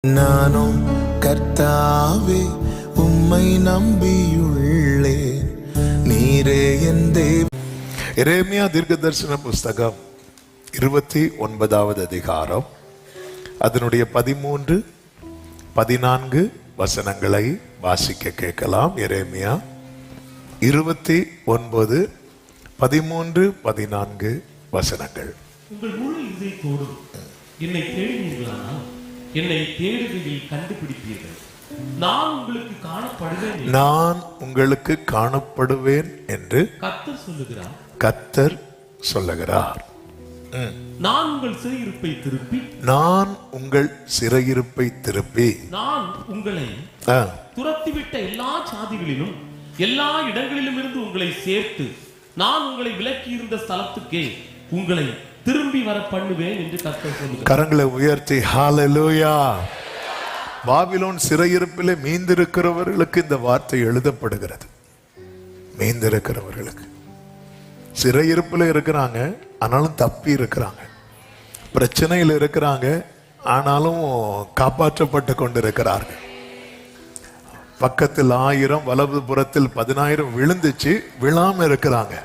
நானும் கர்த்தாவே உம்மை நம்பியுள்ளேன், நீரே என் தேவன். எரேமியா தீர்க்கதரிசன புஸ்தகம் 29வது அதிகாரம் அதனுடைய 13, 14 வசனங்களை வாசிக்க கேட்கலாம். எரேமியா 29, 13, 14 வசனங்கள். உங்கள் முழு இதயத்தோடும் என்னை தேடினீர்களானால் என்னை தேடுகையில் கண்டுபிடிப்பீர்கள். நான் உங்களுக்கு காணப்படுவேன் என்று கர்த்தர் சொல்லுகிறார். நான் உங்கள் சிறையிருப்பை திருப்பி நான் உங்களை துரத்திவிட்ட எல்லா சாதிகளிலும் எல்லா இடங்களிலும் இருந்து உங்களை சேர்த்து நான் உங்களை விலக்கி இருந்த ஸ்தலத்துக்கே உங்களை திரும்பி வர பண்ணுவேன் என்று கர்த்தர் சொல்லுகிறார். கரங்களை உயர்த்தி ஹல்லேலூயா. பாபிலோன் சிறையிருப்பிலே மீந்திருக்கிறவர்களுக்கு இந்த வார்த்தை எழுதப்படுகிறது. மீந்திருக்கிறவர்களுக்கு சிறையிருப்பில் இருக்கிறாங்க, ஆனாலும் தப்பி இருக்கிறாங்க. பிரச்சனையில் இருக்கிறாங்க, ஆனாலும் காப்பாற்றப்பட்டு கொண்டிருக்கிறார்கள். பக்கத்தில் 1000, வலது புறத்தில் 10,000 விழுந்துச்சு, விழாம இருக்கிறாங்க.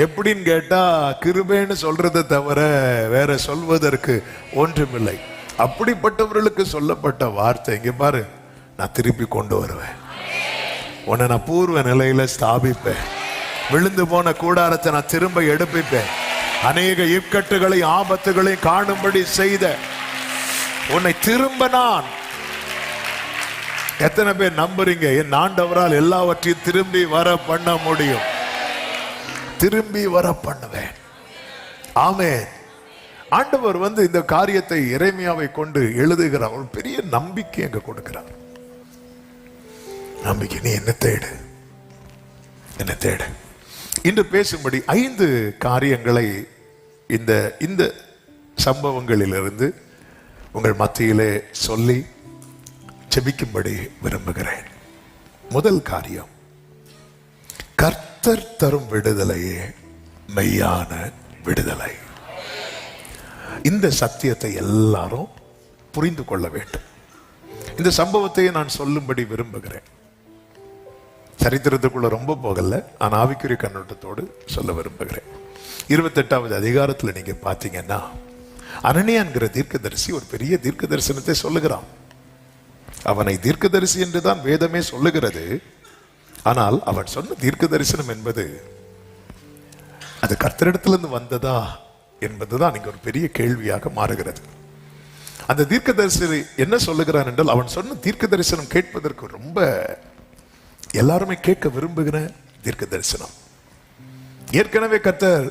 எப்படின்னு கேட்டா கிருபைன்னு சொல்றதை தவிர வேற சொல்வதற்கு ஒன்றுமில்லை. அப்படிப்பட்டவர்களுக்கு சொல்லப்பட்ட வார்த்தை, இங்க பாரு, நான் திருப்பி கொண்டு வருவேன், உன்னை நான் பூர்வ நிலையில ஸ்தாபிப்பேன், விழுந்து போன கூடாரத்தை நான் திரும்ப எடுப்பிப்பேன், அநேக இக்கட்டுகளை ஆபத்துகளை காணும்படி செய்த உன்னை திரும்ப நான். எத்தனை பேர் நம்புறீங்க என் ஆண்டவரால் எல்லாவற்றையும் திரும்பி வர பண்ண முடியும்? திரும்பி வர பண்ணுவேன். ஆமென். ஆண்டவர் இந்த காரியத்தை எரேமியாவை கொண்டு எழுதுகிறார். ஒரு பெரிய நம்பிக்கை அங்க கொடுக்கிறார். நம்பிக்கை, நீ என்ன தேடு, என்ன தேடு. இன்று பேசும்படி 5 காரியங்களை இந்த சம்பவங்களிலிருந்து உங்கள் மத்தியிலே சொல்லி ஜெபிக்கும்படி விரும்புகிறேன். முதல் காரியம், கர்த்தர் தரும் விடுதலையே மெய்யான விடுதலை. இந்த சத்தியத்தை எல்லாரும் புரிந்து கொள்ள வேண்டும். இந்த சம்பவத்தை நான் சொல்லும்படி விரும்புகிறேன். சரித்திரத்துக்குள்ள ரொம்ப போகல, நான் ஆவிக்குரிய கண்ணோட்டத்தோடு சொல்ல விரும்புகிறேன். 28வது அதிகாரத்தில் நீங்க பாத்தீங்கன்னா, அனனியான்கிற தீர்க்கதரிசி ஒரு பெரிய தீர்க்க தரிசனத்தை சொல்லுகிறான். அவனை தீர்க்கதரிசி என்றுதான் வேதமே சொல்லுகிறது. ஆனால் அவன் சொன்ன தீர்க்க தரிசனம் என்பது அது கர்த்தரிடத்திலிருந்து வந்ததா என்பதுதான் இங்க ஒரு பெரிய கேள்வியாக மாறுகிறது. அந்த தீர்க்க தரிசனம் என்ன சொல்லுகிறான் என்றால், அவன் சொன்ன தீர்க்க தரிசனம் கேட்பதற்கு ரொம்ப எல்லாருமே கேட்க விரும்புகிற தீர்க்க தரிசனம். ஏற்கனவே கர்த்தர்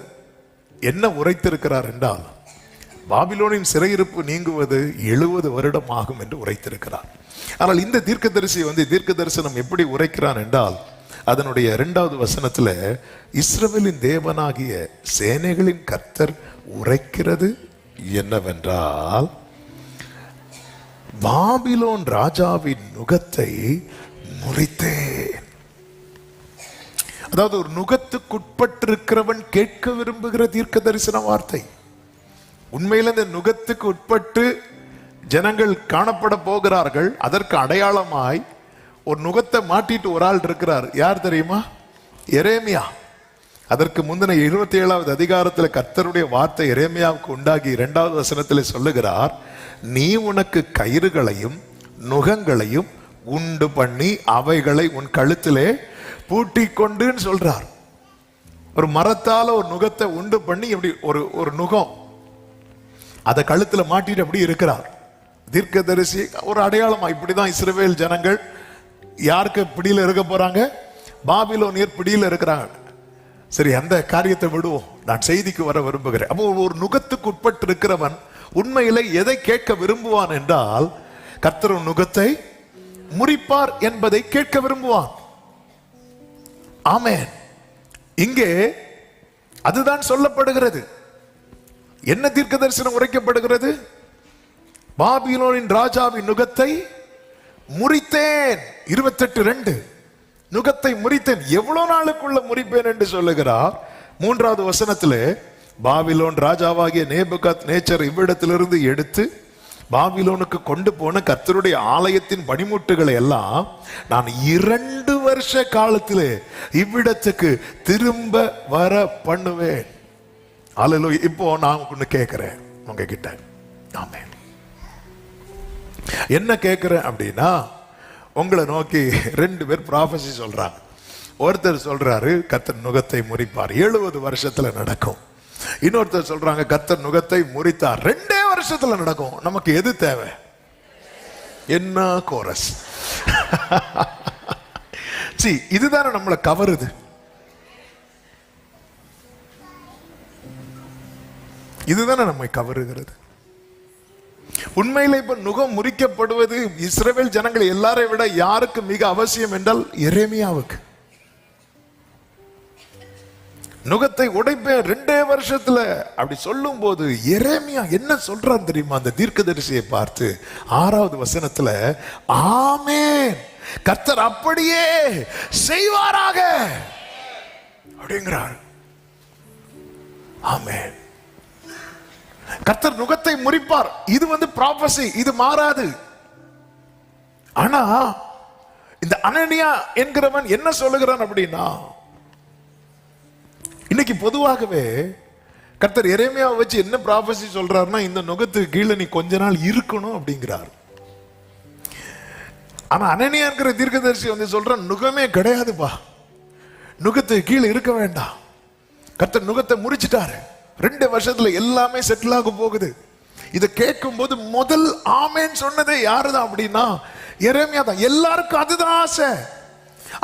என்ன உரைத்திருக்கிறார் என்றால், பாபிலோனின் சிறையிருப்பு நீங்குவது 70 வருடம் ஆகும் என்று உரைத்திருக்கிறார். ஆனால் இந்த தீர்க்கதரிசி தீர்க்க தரிசனம் எப்படி உரைக்கிறான் என்றால், அதனுடைய 2வது வசனத்துல இஸ்ரவேலின் தேவனாகிய சேனைகளின் கர்த்தர் உரைக்கிறது என்னவென்றால், பாபிலோன் ராஜாவின் நுகத்தை முறித்தேன். அதாவது ஒரு நுகத்துக்குட்பட்டிருக்கிறவன் கேட்க விரும்புகிற தீர்க்க தரிசன வார்த்தை. உண்மையில இந்த நுகத்துக்கு உட்பட்டு ஜனங்கள் காணப்பட போகிறார்கள். அதற்கு அடையாளமாய் ஒரு நுகத்தை மாட்டிட்டு ஒரு ஆள் இருக்கிறார். யார் தெரியுமா? எரேமியா. அதற்கு முந்தின 27வது அதிகாரத்தில் கர்த்தருடைய வார்த்தை எரேமியாவுக்கு உண்டாகி 2வது வசனத்தில் சொல்லுகிறார், நீ உனக்கு கயிறுகளையும் நுகங்களையும் உண்டு பண்ணி அவைகளை உன் கழுத்திலே பூட்டி கொண்டுன்னு சொல்றார். ஒரு மரத்தால ஒரு நுகத்தை உண்டு பண்ணி இப்படி ஒரு நுகம் அதை கழுத்துல மாட்டிட்டு அப்படி இருக்கிறார். தீர்க்கதரிசி ஒரு அடையாளமா, இப்படிதான் இஸ்ரவேல் ஜனங்கள் யாருக்கு பிடியில இருக்க போறாங்க? பாபிலோனியர் பிடியில இருக்கிறாங்க. சரி, அந்த காரியத்தை விடுவோம், நான் செய்திக்கு வர விரும்புகிறேன். அப்போ ஒரு நுகத்துக்கு உட்பட்டு இருக்கிறவன் உண்மையிலே எதை கேட்க விரும்புவான் என்றால், கர்த்தர் நுகத்தை முறிப்பார் என்பதை கேட்க விரும்புவான். ஆமென். இங்கே அதுதான் சொல்லப்படுகிறது. என்ன தீர்க்க தரிசனம் உரைக்கப்படுகிறது? பாபிலோனின் ராஜாவின் நுகத்தை முறித்தேன். 28:2 நுகத்தை முறித்தேன். எவ்வளவு நாளுக்குள்ள முறிப்பேன் என்று சொல்லுகிறார். 3வது வசனத்திலே, பாபிலோன் ராஜாவாகிய நேபுகாத் நேச்சர் இவ்விடத்திலிருந்து எடுத்து பாபிலோனுக்கு கொண்டு போன கர்த்தருடைய ஆலயத்தின் பணிமுட்டுகளை எல்லாம் நான் 2 வருஷ காலத்திலே இவ்விடத்துக்கு திரும்ப வர பண்ணுவேன். அல்லேலூயா. இப்போ நான் ஒண்ணு கேட்கிறேன் உங்ககிட்ட. ஆமென். என்ன கேட்கிறேன் அப்படின்னா, உங்களை நோக்கி 2 பேர் ப்ராஃபஸி சொல்றாங்க. ஒருத்தர் சொல்றாரு கர்த்தர் நுகத்தை முறிப்பார், 70 வருஷத்துல நடக்கும். இன்னொருத்தர் சொல்றாங்க கர்த்தர் நுகத்தை முறித்தார், 2 வருஷத்துல நடக்கும். நமக்கு எது தேவை? என்ன கோரஸ்? இதுதானே நம்மளை கவருது. இதுதானே நம்மை கவருகிறது. உண்மையில இப்ப நுகம் முறிக்கப்படுவது இஸ்ரவேல் ஜனங்கள் எல்லாரை விட யாருக்கு மிக அவசியம் என்றால் எரேமியாவுக்கு. நுகத்தை உடைப்பேன் 2 வருஷத்துல அப்படி சொல்லும் போது எரேமியா என்ன சொல்றான் தெரியுமா? அந்த தீர்க்கதரிசியை பார்த்து 6வது வசனத்துல, ஆமென், கர்த்தர் அப்படியே செய்வாராக அப்படிங்கிறார். ஆமென். கர்த்தர் நுகத்தை முறிப்பார். இது ப்ராபசி, இது மாறாது. ஆனா இந்த அனனியா என்கிறவன் என்ன சொல்லுகிறான் அப்படின்னா, இன்னைக்கு பொதுவாகவே கர்த்தர் எரேமியாவை வச்சு என்ன ப்ராபசி சொல்றாருன்னா, இந்த நுகத்துக்கு கீழே நீ கொஞ்ச நாள் இருக்கணும் அப்படிங்கிறார். ஆனா அனனியா இருக்கிற தீர்க்கதரிசி சொல்றான், நுகமே கிடையாதுப்பா, நுகத்துக்கு கீழே இருக்க வேண்டாம். கர்த்தர் நுகத்தை முறிச்சிட்டாரு, 2 வருஷத்துல எல்லாமே செட்டில் ஆக போகுது. இதை கேட்கும் போது முதல் ஆமேன் சொன்னதே யாருதான் அப்படின்னா எரேமியா தான். எல்லாருக்கும் அதுதான் ஆசை.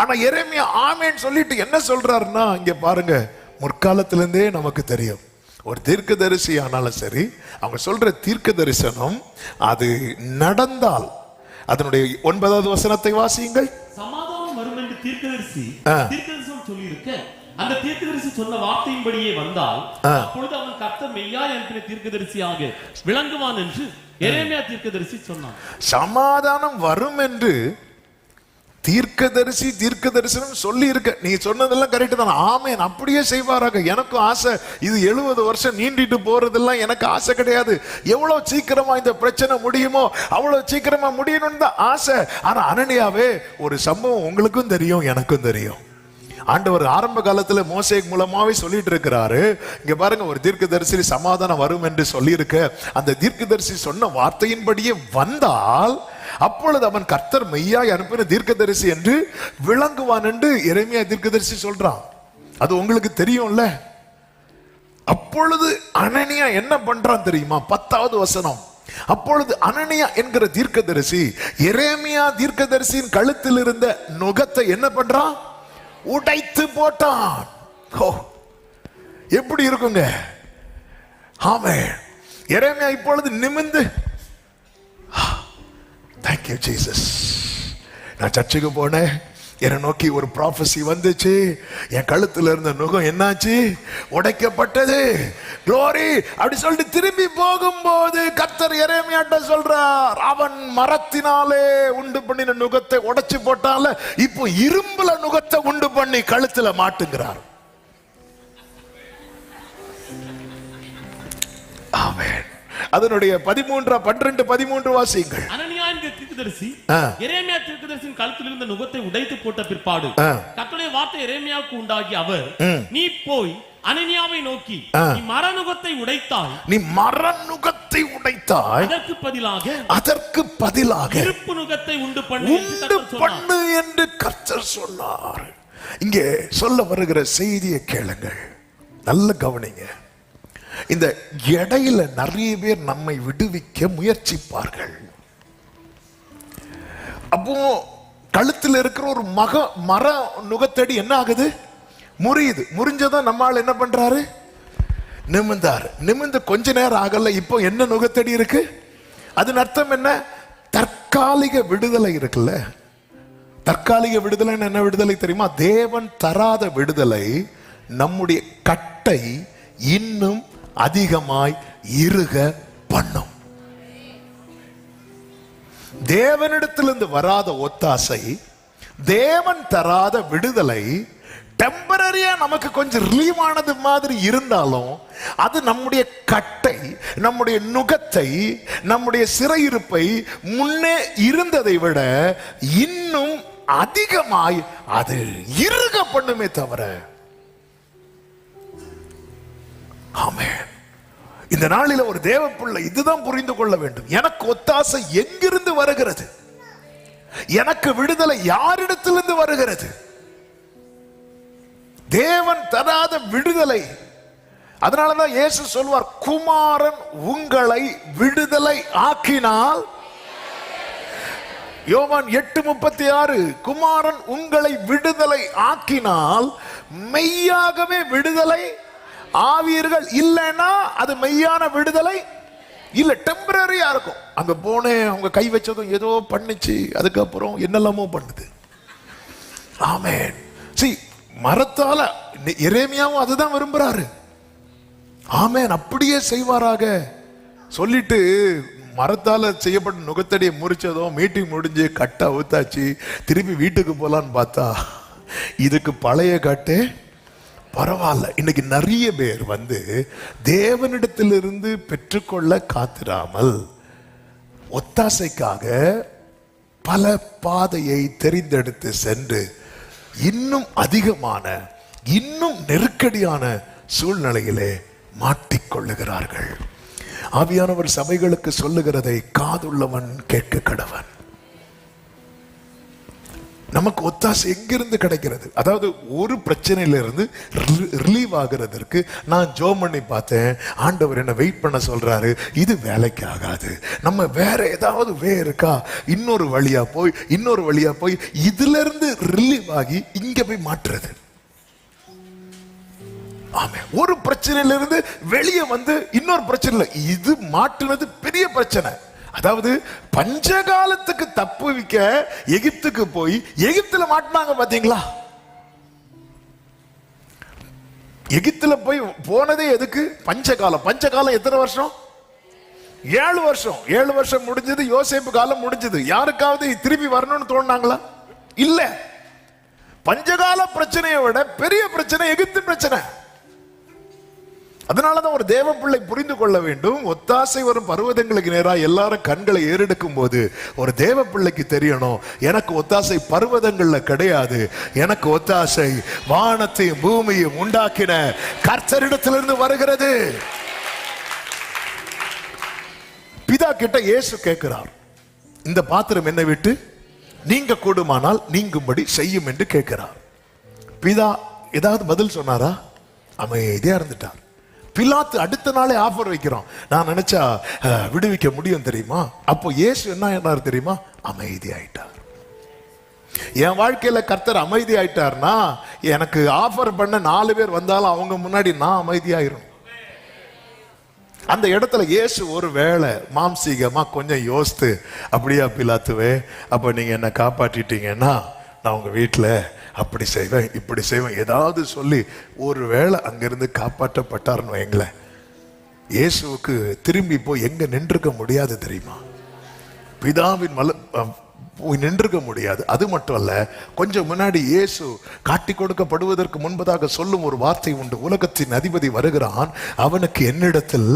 ஆனா எரேமியா ஆமேன் சொல்லிட்டு என்ன சொல்றாருன்னா, இங்க பாருங்க, முற்காலத்திலிருந்தே நமக்கு தெரியும், ஒரு தீர்க்கதரிசி ஆனாலும் சரி, அவங்க சொல்ற தீர்க்க தரிசனம் அது நடந்தால், அதனுடைய 9வது வசனத்தை வாசியுங்கள். சமாதானம் வரும் என்று தீர்க்கதரிசி சொல்லி இருக்க, அந்த தீர்க்கதரிசி சொன்ன வார்த்தையின்படியே வந்தால், அப்பொழுது அவன் கர்த்தர் மெய்யாய் அனுப்பின தீர்க்கதரிசியாக விளங்குவான் என்று எரேமியா தீர்க்கதரிசி சொன்னான். சமாதானம் வரும் என்று தீர்க்க தரிசனம் சொல்லி இருக்க. நீ சொன்னதெல்லாம் கரெக்ட் தான். ஆமென், அப்படியே செய்வாராக. எனக்கும் ஆசை. இது 70 வருஷம் நீண்டிட்டு போறதெல்லாம் எனக்கு ஆசை கிடையாது. எவ்வளவு சீக்கிரமா இந்த பிரச்சனை முடியுமோ அவ்வளவு சீக்கிரமா முடியணும்னு தான் ஆசை. ஆனா அனனியாவே, ஒரு சம்பவம் உங்களுக்கும் தெரியும் எனக்கும் தெரியும். ஆண்டவர் ஆரம்ப காலத்துல மோசே மூலமாவே சொல்லிட்டு இருக்கிறாரு. இங்க பாருங்க, ஒரு தீர்க்கதரிசி சமாதானம் வரும் என்று சொல்லி இருக்க, அந்த தீர்க்கதரிசி சொன்ன வார்த்தையின்படியே வந்தால் அப்பொழுது அவன் கர்த்தர் மெய்யாய் அனுப்பின தீர்க்கதரிசி என்று விளங்குவான் என்று எரேமியா தீர்க்கதரிசி சொல்றான். அது உங்களுக்கு தெரியும்ல. அப்பொழுது அனனியா என்ன பண்றான் தெரியுமா? 10வது வசனம். அப்பொழுது அனனியா என்கிற தீர்க்கதரிசி எரேமியா தீர்க்கதரிசியின் கழுத்தில் இருந்த நுகத்தை என்ன பண்றான்? உடைத்து போட்டான். எப்படி இருக்குங்க? ஆமென். எரேமியா இப்பொழுது நிமிர்ந்து, Thank you Jesus. நான் சர்ச்சுக்கு போனேன், என்னை நோக்கி ஒரு ப்ராஃபஸி வந்துச்சு, என் கழுத்துல இருந்த நுகம் என்னாச்சு? உடைக்கப்பட்டது. க்ளோரி அப்படி சொல்லிட்டு திரும்பி போகும்போது கர்த்தர் எரேமியாட்ட சொல்றார், அவன் மரத்தினாலே உண்டு பண்ணின நுகத்தை உடைச்சு போட்டால, இப்போ இரும்புல நுகத்தை உண்டு பண்ணி கழுத்துல மாட்டுங்கிறார். ஆமென். அதனுடைய 12 வாசியுங்கள். அனனியா என்கிற தீர்க்கதரிசி எரேமியா தீர்க்கதரிசியின் கழுத்தில் இருந்த நுகத்தை உடைத்து போட்ட பிற்பாடு கர்த்தருடைய வார்த்தை எரேமியாவுக்கு உண்டாகி, அவர், நீ போய் அனனியாவை நோக்கி, நீ மரநுகத்தை உடைத்தாய், அதற்கு பதிலாக இருப்பு நுகத்தை உண்டு பண்ணு என்று கர்த்தர் சொன்னார். இங்கே சொல்ல வருகிற செய்தியை கேளுங்கள், நல்ல கவனிங்க. இந்த இடையில நிறைய பேர் நம்மை விடுவிக்க முயற்சிப்பார்கள். அப்போ கழுத்தில் இருக்கிற ஒரு மர நுகத்தடி என்ன ஆகுது? முறியுது. முறிஞ்சதும் நம்மால் என்ன பண்றாரு? நிமிர்ந்தாரு. நிமிர்ந்து கொஞ்ச நேரம் ஆகல, இப்போ என்ன நுகத்தடி இருக்கு? அதன் அர்த்தம் என்ன? தற்காலிக விடுதலை இருக்குல்ல. தற்காலிக விடுதலை என்ன விடுதலை தெரியுமா? தேவன் தராத விடுதலை நம்முடைய கட்டை இன்னும் அதிகமாய் இறுக பண்ணும். தேவனிடத்திலிருந்து வராத ஒத்தாசை, தேவன் தராத விடுதலை டெம்பரரியா நமக்கு கொஞ்சம் ரிலீவ் ஆனது மாதிரி இருந்தாலும் அது நம்முடைய கட்டை, நம்முடைய நுகத்தை, நம்முடைய சிறையிருப்பை முன்னே இருந்ததை விட இன்னும் அதிகமாய் அது இறுக பண்ணுமே தவிர. ஆமென். இந்த நாளில ஒரு தேவ பிள்ளை இதுதான் புரிந்து கொள்ள வேண்டும். எனக்கு ஒத்தாசை எங்கிருந்து வருகிறது? எனக்கு விடுதலை யாரிடத்திலிருந்து வருகிறது? தேவன் தராத விடுதலை. அதனாலதான் இயேசு சொல்வார், குமாரன் உங்களை விடுதலை ஆக்கினால். யோவான் 8:36, குமாரன் உங்களை விடுதலை ஆக்கினால் மெய்யாகவே விடுதலை ஆவீர்கள். இல்லைன்னா அது மெய்யான விடுதலை இல்ல, டெம்பரரியா இருக்கும். அங்க போனேன், அவங்க கை வச்சதும் ஏதோ பண்ணிச்சு, அதுக்கப்புறம் என்னெல்லாமோ பண்ணுது. ஆமென். See, மரத்தால எரேமியாவும் அதுதான் விரும்புறாரு. ஆமென். அப்படியே செய்வாராக சொல்லிட்டு மரத்தால செய்யப்பட்ட நுகத்தடியை முறிச்சதும் மீட்டிங் முடிஞ்சு கட்ட அவுத்தாச்சு, திருப்பி வீட்டுக்கு போலான்னு பார்த்தா இதுக்கு பழைய கட்டு பரவாயில்ல. இன்னைக்கு நிறைய பேர் தேவனிடத்திலிருந்து பெற்றுக்கொள்ள காத்திராமல் ஒத்தாசைக்காக பல பாதையை தெரிந்தெடுத்து சென்று இன்னும் அதிகமான, இன்னும் நெருக்கடியான சூழ்நிலையிலே மாட்டிக்கொள்ளுகிறார்கள். ஆவியானவர் சபைகளுக்கு சொல்லுகிறதை காதுள்ளவன் கேட்க கடவன். நமக்கு ஒத்தாசை எங்கிருந்து கிடைக்கிறது? அதாவது ஒரு பிரச்சனையிலிருந்து ரிலீவ் ஆகிறதற்கு நான் ஜோம் பண்ணி பார்த்தேன், ஆண்டவர் என்ன வெயிட் பண்ண சொல்றாரு, இது வேலைக்கு ஆகாது, நம்ம வேற ஏதாவது இருக்கா, இன்னொரு வழியா போய் இதுல இருந்து ரிலீவ் ஆகி இங்க போய் மாற்றுறது. ஆமே. ஒரு பிரச்சனையிலிருந்து வெளியே இன்னொரு பிரச்சனை, இது மாற்றுனது பெரிய பிரச்சனை. அதாவது பஞ்சகாலத்துக்கு தப்புவிக்க எகிப்துக்கு போய் எகிப்துல மாட்டினாங்க பாத்தீங்களா? எகிப்துல போய் போனதே எதுக்கு? பஞ்சகாலம். பஞ்சகாலம் எத்தனை வருஷம்? 7 வருஷம். 7 வருஷம் முடிஞ்சது, யோசேப்பு காலம் முடிஞ்சது. யாருக்காவது திருப்பி வரணும்னு தோணுனாங்களா? இல்ல. பஞ்சகால பிரச்சனையை விட பெரிய பிரச்சனை எகிப்து பிரச்சனை. அதனாலதான் ஒரு தேவ பிள்ளை புரிந்து கொள்ள வேண்டும், ஒத்தாசை வரும் பர்வதங்களுக்கு நேராக எல்லாரும் கண்களை ஏறெடுக்கும் போது ஒரு தேவ பிள்ளைக்கு தெரியணும், எனக்கு ஒத்தாசை பர்வதங்கள்ல கிடையாது, எனக்கு ஒத்தாசை வானத்தையும் பூமியையும் உண்டாக்கின கர்த்தரிடத்திலிருந்து வருகிறது. பிதா கிட்ட இயேசு கேட்கிறார், இந்த பாத்திரம் என்னை விட்டு நீங்க கூடுமானால் நீங்கும்படி செய்யும் என்று கேட்கிறார். பிதா ஏதாவது பதில் சொன்னாரா? அமைதியா இருந்துட்டார். பிலாத்து அடுத்த நாளே ஆஃபர் வைக்கிறோம், நான் நினைச்சா விடுவிக்க முடியும் தெரியுமா? அப்போ இயேசு என்ன தெரியுமா? அமைதி ஆயிட்டார். என் வாழ்க்கையில கர்த்தர் அமைதி ஆயிட்டார்னா எனக்கு ஆஃபர் பண்ண 4 பேர் வந்தாலும் அவங்க முன்னாடி நான் அமைதியாயிரும். அந்த இடத்துல இயேசு ஒரு வேளை மாம்சீகமா கொஞ்சம் யோசித்து, அப்படியா பிலாத்துவே, அப்ப நீங்க என்ன காப்பாற்றிட்டீங்கன்னா நான் உங்க வீட்டுல அப்படி செய்வேன் இப்படி செய்வேன் ஏதாவது சொல்லி ஒரு வேளை அங்கிருந்து காப்பாற்றப்பட்டார்னு வைங்களேன், இயேசுவுக்கு திரும்பி போய் எங்க நின்றுக்க முடியாது தெரியுமா? பிதாவின் போய் நின்றுக்க முடியாது. அது மட்டும் அல்ல, கொஞ்சம் முன்னாடி இயேசு காட்டி கொடுக்கப்படுவதற்கு முன்பதாக சொல்லும் ஒரு வார்த்தை உண்டு, உலகத்தின் அதிபதி வருகிறான், அவனுக்கு என்னிடத்தில்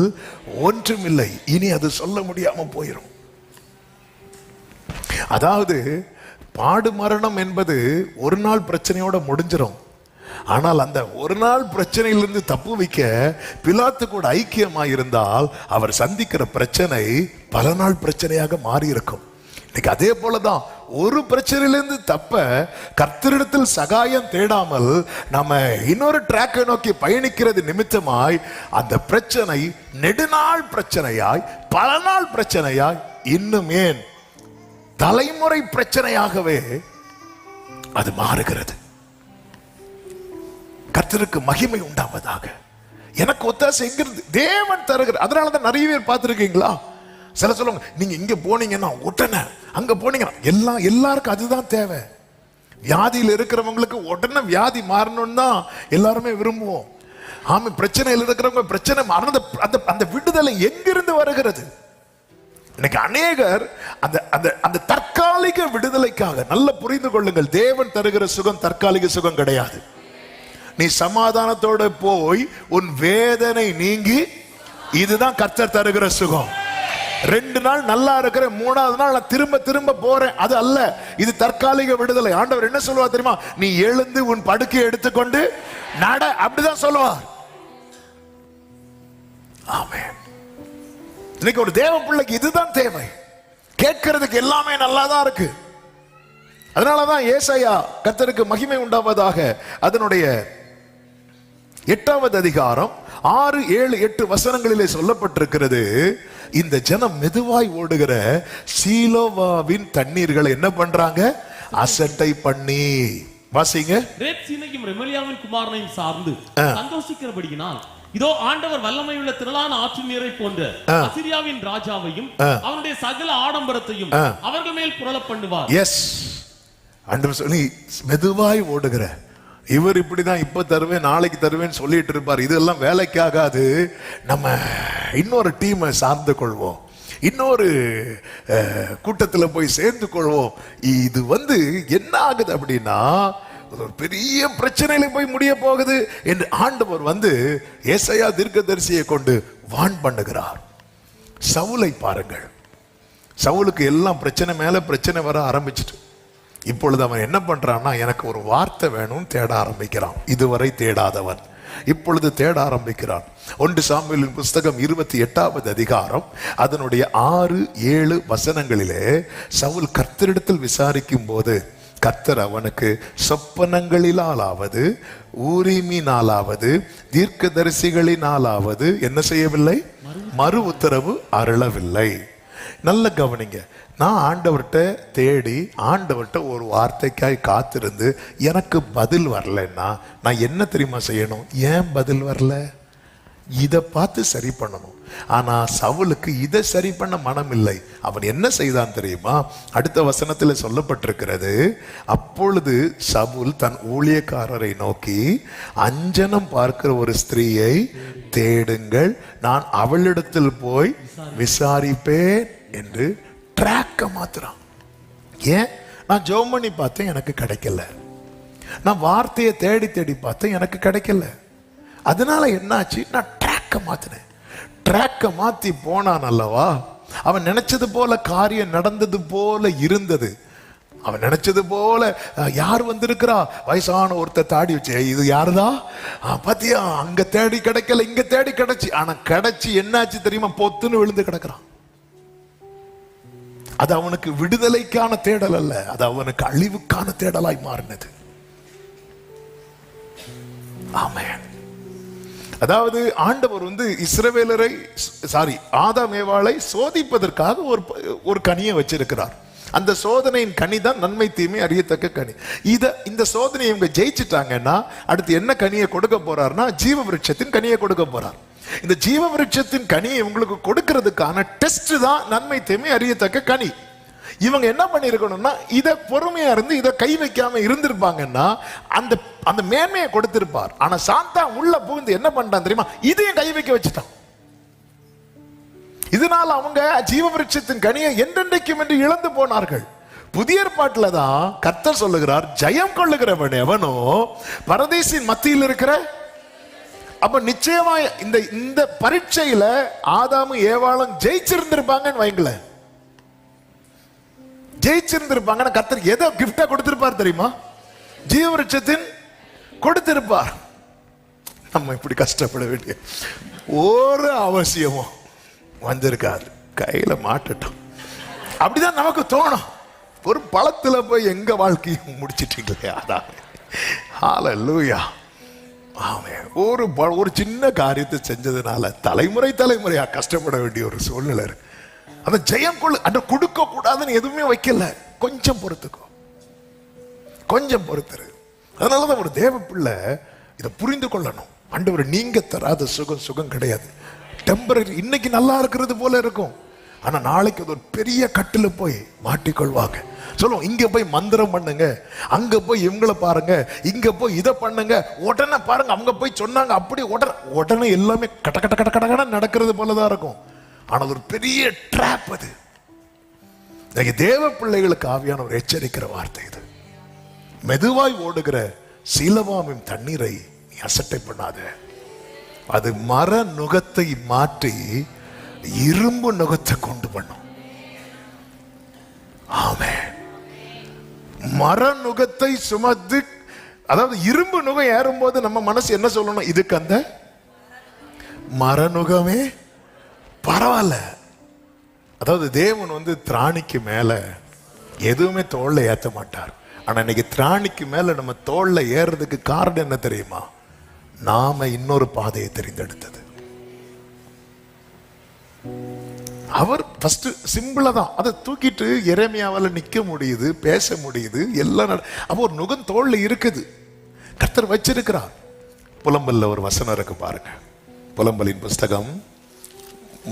ஒன்றுமில்லை. இனி அது சொல்ல முடியாம போயிடும். அதாவது பாடு மரணம் என்பது ஒரு நாள் பிரச்சனையோட முடிஞ்சிடும். ஆனால் அந்த ஒரு நாள் பிரச்சனையிலிருந்து தப்பு வைக்க பிலாத்து கூட ஐக்கியமாக இருந்தால் அவர் சந்திக்கிற பிரச்சனை பல நாள் பிரச்சனையாக மாறி இருக்கும். இன்னைக்கு அதே போலதான் ஒரு பிரச்சனையிலிருந்து தப்ப கர்த்தரிடத்தில் சகாயம் தேடாமல் நம்ம இன்னொரு ட்ராக்கை நோக்கி பயணிக்கிறது நிமித்தமாய் அந்த பிரச்சனை நெடுநாள் பிரச்சனையாய், பல நாள் பிரச்சனையாய், இன்னும் ஏன் தலைமுறை பிரச்சனையாகவே அது மாறுகிறது. கர்த்தருக்கு மகிமை உண்டாவதாக. எனக்கு ஒத்தாசை எங்கிருந்து? தேவன் தருகிறார். அதனாலதான் நிறைய பேர் பார்த்திருக்கீங்களா, சில சொல்லுவாங்க, நீங்க இங்க போனீங்கன்னா உடனே அங்க போனீங்கன்னா எல்லாருக்கும் அதுதான் தேவை. வியாதியில் இருக்கிறவங்களுக்கு உடனே வியாதி மாறணும்னு தான் எல்லாருமே விரும்புவோம். ஆமா, பிரச்சனையில் இருக்கிறவங்க பிரச்சனை மாறினது, அந்த விடுதலை எங்கிருந்து வருகிறது? இன்னைக்கு அநேகர் அந்த தற்காலிக விடுதலைக்காக, நல்ல புரிந்து கொள்ளுங்கள், தேவன் தருகிற சுகம் தற்காலிக சுகம் கிடையாது. நீ சமாதானத்தோட போய் உன் வேதனை நீங்கி. இதுதான் கர்த்தர் தருகிற சுகம். 2 நாள் நல்லா இருக்கிற, 3ஆவது நாள் நான் திரும்ப திரும்ப போறேன், அது அல்ல. இது தற்காலிக விடுதலை. ஆண்டவர் என்ன சொல்லுவார் தெரியுமா? நீ எழுந்து உன் படுக்கையை எடுத்துக்கொண்டு நட, அப்படிதான் சொல்லுவார். ஆமென். இன்னைக்கு ஒரு தேவ பிள்ளைக்கு இதுதான் தேவை. கேட்கிறதுக்கு எல்லாமே நல்லாதான் இருக்கு. அதனாலதான் ஏசாயா, கர்த்தருக்கு மகிமை உண்டாவதாக, அதனுடைய 8வது அதிகாரம் 6, 7, 8 வசனங்களிலே சொல்லப்பட்டிருக்கிறது. இந்த ஜனம் மெதுவாய் ஓடுகிற சீலோவாவின் தண்ணீர்களை என்ன பண்றாங்க? அசட்டை பண்ணி. வாசிங்க. ரேத்சீனையும் ரெமலியாவின் குமாரனையும் சார்ந்து சந்தோஷிக்கிறபடியினால் இதோ ஆண்டவர் வல்லமையுள்ள திரளான ஆற்று நீரை போன்ற அசிரியாவின் ராஜாவையும் அவனுடைய சகல ஆடம்பரத்தையும் அவர்கள் மேல் புரள பண்ணுவார். எஸ், ஆண்டவர் சொல்லி மெதுவாய் ஓடுகிற இவர் இப்படிதான், இப்ப தருவேன் நாளைக்கு தருவேன்னு சொல்லிட்டு இருப்பார். இதெல்லாம் வேலைக்காகாது. நம்ம இன்னொரு டீமை சார்ந்து கொள்வோம், இன்னொரு கூட்டத்தில் போய் சேர்ந்து கொள்வோம். இது என்ன ஆகுது அப்படின்னா, ஒரு பெரிய பிரச்சனையில போய் முடிய போகுது என்று ஆண்டவர் ஏசாயா தீர்க்கதரிசியை கொண்டு வான் பண்ணுகிறார். சவுலை பாருங்கள். சவுலுக்கு எல்லாம் பிரச்சனை மேல பிரச்சனை வர ஆரம்பிச்சிட்டு, இப்பொழுது அவன் என்ன பண்றான்னா, எனக்கு ஒரு வார்த்தை வேணும்னு தேட ஆரம்பிக்கிறான். இதுவரை தேடாதவன் இப்பொழுது தேட ஆரம்பிக்கிறான். 1 சாமுவேலின் புஸ்தகம் 28வது அதிகாரம் அதனுடைய 6, 7 வசனங்களிலே சவுல் கர்த்தரிடத்தில் விசாரிக்கும் போது கர்த்தர் அவனுக்கு சொப்பனங்களினாலாவது ஊரிமினாலாவது தீர்க்கதரிசிகளினாலாவது என்ன செய்யவில்லை? மறு உத்தரவு அருளவில்லை. நல்ல கவனிங்க. நான் ஆண்டவர்கிட்ட தேடி ஆண்டவர்கிட்ட ஒரு வார்த்தைக்காய் காத்திருந்து எனக்கு பதில் வரலன்னா நான் என்ன தெரியுமா செய்யணும்? ஏன் பதில் வரல? இதை பார்த்து சரி பண்ணணும். ஆனா சவுலுக்கு இதை சரி பண்ண மனம் இல்லை. அவன் என்ன செய்தான் தெரியுமா? அடுத்த வசனத்தில் சொல்லப்பட்டிருக்கிறது, அப்பொழுது சவுல் தன் ஊழியக்காரரை நோக்கி, அஞ்சனம் பார்க்கிற ஒரு ஸ்திரீயை தேடுங்கள், நான் அவளிடத்தில் போய் விசாரிப்பேன் என்று ட்ராக்க மாத்துறான். ஏன்? நான் ஜெபம் பண்ணி பார்த்தேன், எனக்கு கிடைக்கல. நான் வார்த்தையை தேடி தேடி பார்த்தேன், எனக்கு கிடைக்கல. அதனால என்னாச்சு? நான் ட்ராக்க மாத்தினேன். ட்ராக்க மாத்தி போனான் அல்லவா, அவன் நினைச்சது போல காரியம் நடந்தது போல இருந்தது. அவன் நினைச்சது போல யார் வந்திருக்கிறா? வயசான ஒருத்தர் தாடி வச்சு, இது யாருதான் பாத்தியா, அங்க தேடி கிடைக்கல, இங்க தேடி கிடைச்சி. ஆனா கிடைச்சி என்னாச்சு தெரியுமா? பொத்துன்னு விழுந்து கிடக்குறான். அது அவனுக்கு விடுதலைக்கான தேடல் அல்ல, அது அவனுக்கு அழிவுக்கான தேடலாய் மாறினது. ஆமென். அதாவது ஆண்டவர் இஸ்ரவேலரை ஆதாம் ஏவாளை சோதிப்பதற்காக ஒரு கனியை வச்சிருக்கிறார். அந்த சோதனையின் கனி தான் நன்மை தீமை அறியத்தக்க கனி. இந்த சோதனையை இவங்க ஜெயிச்சிட்டாங்கன்னா அடுத்து என்ன கனியை கொடுக்க போறாருன்னா, ஜீவ விருட்சத்தின் கனியை கொடுக்க போறார். இந்த ஜீவ விருட்சத்தின் கனியை உங்களுக்கு கொடுக்கிறதுக்கான டெஸ்ட் தான் நன்மை தீமை அறியத்தக்க கனி. இவங்க என்ன பண்ணிருக்கணும்னா, இதை பொறுமையா இருந்து இதை கை வைக்காம இருந்திருப்பாங்கன்னா அந்த மேன்மையை கொடுத்திருப்பார். ஆனா சாந்தா உள்ள புகுந்து என்ன பண்ணிட்டான் தெரியுமா? இதையும் கை வைக்க வச்சுட்டான். இதனால அவங்க ஜீவ விருட்சத்தின் கனியை என்றென்றைக்கும் என்று இழந்து போனார்கள். புதிய ஏற்பாட்டில் தான் கர்த்தர் சொல்லுகிறார், ஜெயம் கொள்ளுகிறவன் எவனோ பரதீசின் மத்தியில் இருக்கிற. அப்ப நிச்சயமா இந்த பரீட்சையில ஆதாமும் ஏவாளும் ஜெயிச்சிருந்திருப்பாங்கன்னு வைங்கள, ஜெயிச்சிருந்திருப்பாங்க. கர்த்தர் எதை கிஃப்டா கொடுத்திருப்பார் தெரியுமா? ஜீவவிருட்சத்தின் கொடுத்திருப்பார். நம்ம இப்படி கஷ்டப்பட வேண்டிய ஒரு அவசியமும் வந்திருக்காது. கையில மாட்டட்டும், அப்படிதான் நமக்கு தோணும். ஒரு பழத்துல போய் எங்க வாழ்க்கையை முடிச்சிட்டீங்களே, அதான் ஹல்லேலூயா. ஒரு சின்ன காரியத்தை செஞ்சதுனால தலைமுறையா கஷ்டப்பட வேண்டிய ஒரு சூழ்நிலை இருக்கு. அந்த ஜெயம் கொடுக்க கூடாதுன்னு எதுவுமே வைக்கல. கொஞ்சம் பொறுத்துக்கோ, கொஞ்சம் பொறுத்துரு. அதனாலதான் ஒரு தேவ பிள்ளை இதை புரிந்து கொள்ளணும். ஆண்டவர் நீங்க தராத சுகம் கிடையாது. டெம்பரரி. இன்னைக்கு நல்லா இருக்கிறது போல இருக்கும், ஆனா நாளைக்கு அது ஒரு பெரிய கட்டுல போய் மாட்டிக்கொள்வாங்க. சொல்லுவோம், இங்க போய் மந்திரம் பண்ணுங்க, அங்க போய் இவங்களை பாருங்க, இங்க போய் இதை பண்ணுங்க, உடனே பாருங்க அவங்க போய் சொன்னாங்க, அப்படி உடனே எல்லாமே கட்ட கட்ட கட்ட கட்ட நடக்கிறது போலதான் இருக்கும். ஆனா ஒரு பெரிய ட்ராப் அது. தேவ பிள்ளைகளுக்கு ஆவியான ஒரு எச்சரிக்கிற வார்த்தை இது. மெதுவாய் ஓடுகிற சீலவாமின் தண்ணீரை அசட்டை பண்ணாத. அது மர நுகத்தை மாற்றி இரும்பு நுகத்தை கொண்டு பண்ணும். ஆமென். மர நுகத்தை சுமந்து, அதாவது இரும்பு நுகம் ஏறும்போது நம்ம மனசு என்ன சொல்லணும்? இதுக்கு அந்த மரநுகமே பரவாயில்ல. அதாவது தேவன் திராணிக்கு மேல எதுவுமே தோல்ல ஏத்த மாட்டார். ஆனா இன்னைக்கு திராணிக்கு மேல நம்ம தோல்ல ஏறதுக்கு காரணம் என்ன தெரியுமா? நாம இன்னொரு பாதையை தெரிந்தெடுத்தது. அவர் ஃபர்ஸ்ட் சிம்பிளா தான் அதை தூக்கிட்டு எரேமியாவால நிக்க முடியுது, பேச முடியுது, எல்லாம். அப்போ ஒரு நுகம் தோல்ல இருக்குது, கர்த்தர் வச்சிருக்கிறார். புலம்பல்ல ஒரு வசனம் இருக்கு பாருங்க. புலம்பலின் புஸ்தகம்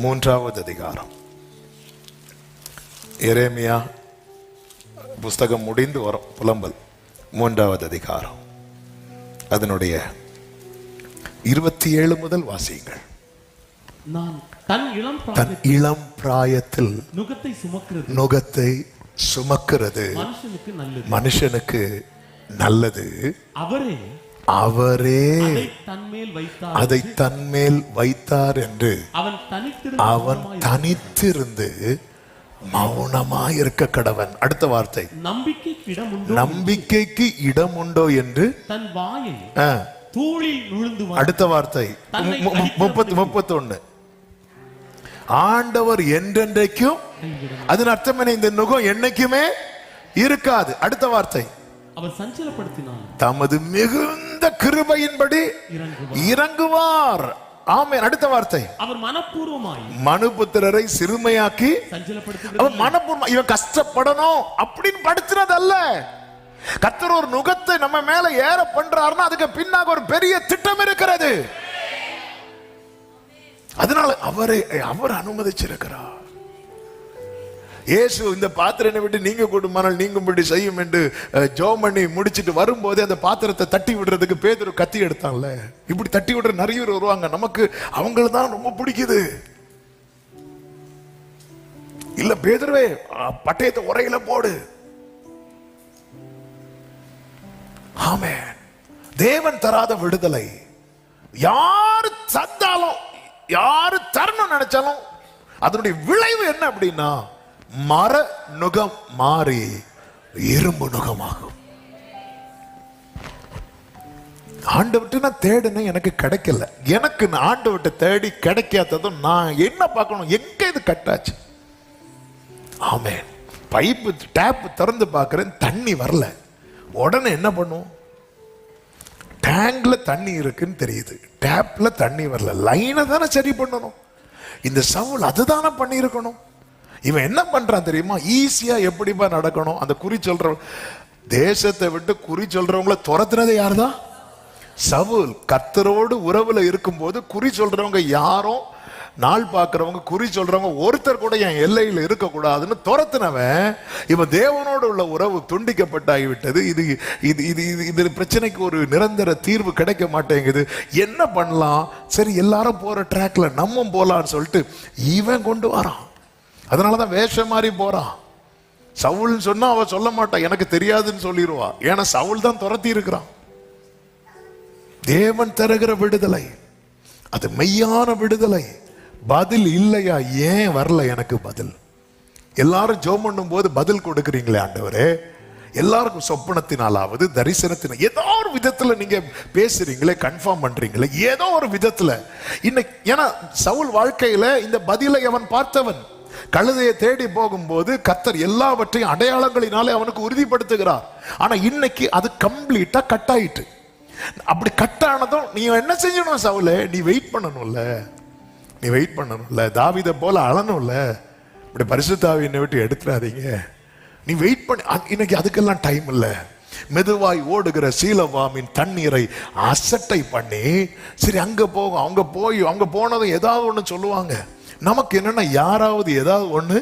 3வது அதிகாரம். எரேமியா புஸ்தகம் முடிந்து வரும். புலம்பல் 3வது அதிகாரம் அதனுடைய 27 முதல் வாசியுங்கள். நான் தன் இளம் பிராயத்தில் நுகத்தை சுமக்கிறது மனுஷனுக்கு நல்லது. அவரே அதை தன்மேல் வைத்தார் என்று அவன் தனித்திருந்து மௌனமாய் இருக்க கடவன். அடுத்த வார்த்தை, நம்பிக்கைக்கு இடம் உண்டோ என்று தன் வாயை தூளில் நுழைந்து. அடுத்த வார்த்தை 31, ஆண்டவர் என்றென்றைக்கும். அதன் அர்த்தம் என்ன? இந்த நுகம் என்னைக்குமே இருக்காது. அடுத்த வார்த்தை, அவர் சஞ்சலப்படுத்தினார், தமது மிகுந்த கிருபையின்படி இறங்குவார். ஆமென். அடுத்த வார்த்தை, அவர் மனப்பூர்வமாய் மனுபுத்திரரை சிறுமையாக்கி சஞ்சலப்படுத்துகிறார். அவர் மனப்பூர்வமா, இவன் கஷ்டப்படணும் அப்படின்னு படுத்துனதல்ல. கர்த்தர் ஒரு நுகத்தை நம்ம மேல ஏற பண்றாருன்னா அதுக்கு பின்னாக ஒரு பெரிய திட்டம் இருக்கிறது. அதனால அவர் அனுமதிச்சிருக்கிறார். இயேசு இந்த பாத்திரத்தை விட்டு நீங்க கூடுமானால் நீங்கும்படி செய்யும் என்று ஜெபம் பண்ணி முடிச்சிட்டு வரும்போதே அந்த பாத்திரத்தை தட்டி விடுறதுக்கு பேதுரு கத்தி எடுத்தான்ல. இப்படி தட்டி விடுற நிறைய பேர் வருவாங்க. நமக்கு அவங்கள தான் ரொம்ப பிடிக்குது. இல்ல பேதுருவே, பட்டயத்தை உரையில போடு. ஆமென். தேவன் தராத விடுதலை யாரு தந்தாலும், யாரு தரணும் நினைச்சாலும் அதனுடைய விளைவு என்ன அப்படின்னா, மர நுகம் மாறி இரும்பு நுகமாகும். ஆண்டவர்கிட்ட நான் தேடினேன், எனக்கு கிடைக்கல. எனக்கு ஆண்டவர்கிட்ட தேடி கிடைக்காததும் நான் என்ன பார்க்கணும்? எங்க இது கட்டாச்சு? ஆமென். பைப்பு டேப் திறந்து பார்க்கிறேன், தண்ணி வரல. உடனே என்ன பண்ணும்? டேங்க்ல தண்ணி இருக்குன்னு தெரியுது, டேப்ல தண்ணி வரல. லைனை தானே சரி பண்ணணும். இந்த சவுல் அதுதானே பண்ணி இருக்கணும். இவன் என்ன பண்றான் தெரியுமா? ஈஸியா எப்படிப்பா நடக்கணும்? அந்த குறி சொல்ற தேசத்தை விட்டு குறி சொல்றவங்களை துரத்துனது யாருதான்? சவுல். கர்த்தரோடு உறவுல இருக்கும் போது குறி சொல்றவங்க யாரும், நாள் பார்க்கிறவங்க, குறி சொல்றவங்க ஒருத்தர் கூட என் எல்லையில் இருக்க கூடாதுன்னு துரத்துனவன் இவன் தேவனோடு உள்ள உறவு துண்டிக்கப்பட்டாகிவிட்டது. இது இது இது இது பிரச்சனைக்கு ஒரு நிரந்தர தீர்வு கிடைக்க மாட்டேங்குது. என்ன பண்ணலாம்? சரி, எல்லாரும் போற ட்ராக்ல நம்மும் போலான்னு சொல்லிட்டு இவன் கொண்டு வரான். அதனாலதான் வேஷம் மாறி போறான். சவுல் சொன்னா அவ சொல்ல மாட்டான், எனக்கு தெரியாதுன்னு சொல்லிடுவா. ஏன்னா சவுல் தான் துரத்தி இருக்கிறான். தேவன் தருகிற விடுதலை அது மெய்யான விடுதலை. பதில் இல்லையா? ஏன் வரல எனக்கு பதில்? எல்லாரும் ஜெபம் பண்ணும் போது பதில் கொடுக்குறீங்களே ஆண்டவரே. எல்லாருக்கும் சொப்பனத்தினாலாவது தரிசனத்தின ஏதோ ஒரு விதத்துல நீங்க பேசுறீங்களே, கன்ஃபார்ம் பண்றீங்களே ஏதோ ஒரு விதத்துல. இன்னைக்கு ஏன்னா சவுல் வாழ்க்கையில இந்த பதிலை அவன் பார்த்தவன். கழுதையை தேடி போகும்போது கர்த்தர் எல்லாவற்றையும் அடையாளங்களினாலே அவனுக்கு உறுதிப்படுத்துகிறார். ஆனா இன்னைக்கு அது கம்ப்ளீட்டா கட் ஆயிட்டு. அப்படி கட் ஆனதும் நீ என்ன செஞ்சணும்? சவுலே, நீ வெயிட் பண்ணணும்ல, நீ வெயிட் பண்ணணும்ல, தாவீதை போல அழணும்ல. இப்படி பரிசுத்த ஆவியை விட்டு எடுத்துறாதீங்க, நீ வெயிட் பண்ணி. இன்னைக்கு அதுக்கெல்லாம் டைம் இல்லை. மெதுவாய் ஓடுகிற சீலவாமின் தண்ணீரை அசட்டை பண்ணி சரி அங்க போகும். அவங்க போய் அவங்க போனதும் ஏதாவது ஒண்ணு சொல்லுவாங்க. நமக்கு என்னன்னா யாராவது ஏதாவது ஒண்ணு,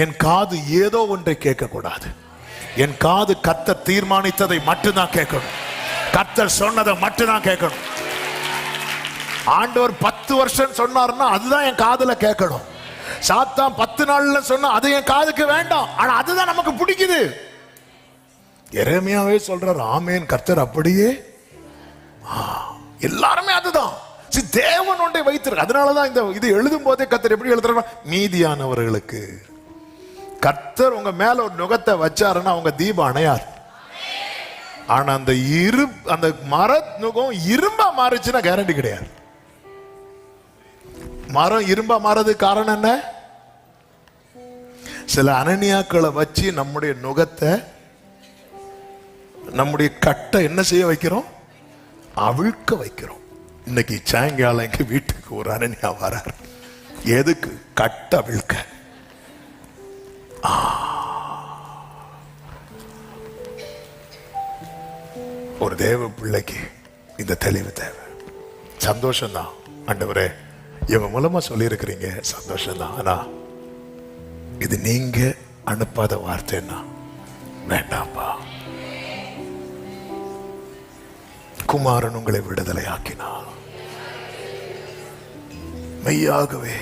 என் காது ஏதோ ஒன்றை கேட்க கூடாது. என் காது கர்த்தர் தீர்மானித்ததை மட்டும்தான் கேட்கணும். கர்த்தர் சொன்னதை மட்டும்தான் கேட்கணும். ஆண்டவர் 10 வருஷம் சொன்னார்னா அதுதான் என் காதுல கேட்கணும். சாத்தான் 10 நாள்ல சொன்னா அது என் காதுக்கு வேண்டாம். ஆனா அதுதான் நமக்கு பிடிக்குது. எரேமியாவே சொல்றார், ஆமேன் கர்த்தர் அப்படியே. எல்லாருமே அதுதான். தேவன் ஒன்றை வைத்திருக்கு. அதனாலதான் இந்த இது எழுதும் போதே கர்த்தர் எப்படி எழுதுறாங்க, மீதியானவர்களுக்கு. கர்த்தர் உங்க மேல ஒரு நுகத்தை வச்சாருன்னா உங்க தீபம் அணையார். ஆனா அந்த மர நுகம் இரும்பா மாறுச்சுன்னா கேரண்டி கிடையாது. மரம் இரும்பா மாறதுக்கு காரணம் என்ன? சில அனனியாக்களை வச்சு நம்முடைய நுகத்தை, நம்முடைய கட்டை என்ன செய்ய வைக்கிறோம், அவிழ்க்க வைக்கிறோம். இன்னைக்கு சாயங்காலம் எங்க வீட்டுக்கு ஒரு அனனியா வரார். எதுக்கு? கட்ட அவிழ்க்க. ஒரு தேவ பிள்ளைக்கு இந்த தெளிவு தேவை. சந்தோஷம்தான் ஆண்டவரே, இவங்க மூலமா சொல்லி இருக்கிறீங்க, சந்தோஷம்தான். ஆனா இது நீங்க அனுப்பாத வார்த்தைன்னா வேண்டாம்பா. குமாரன் உங்களை விடுதலை ஆக்கினார். மெய்யாகவே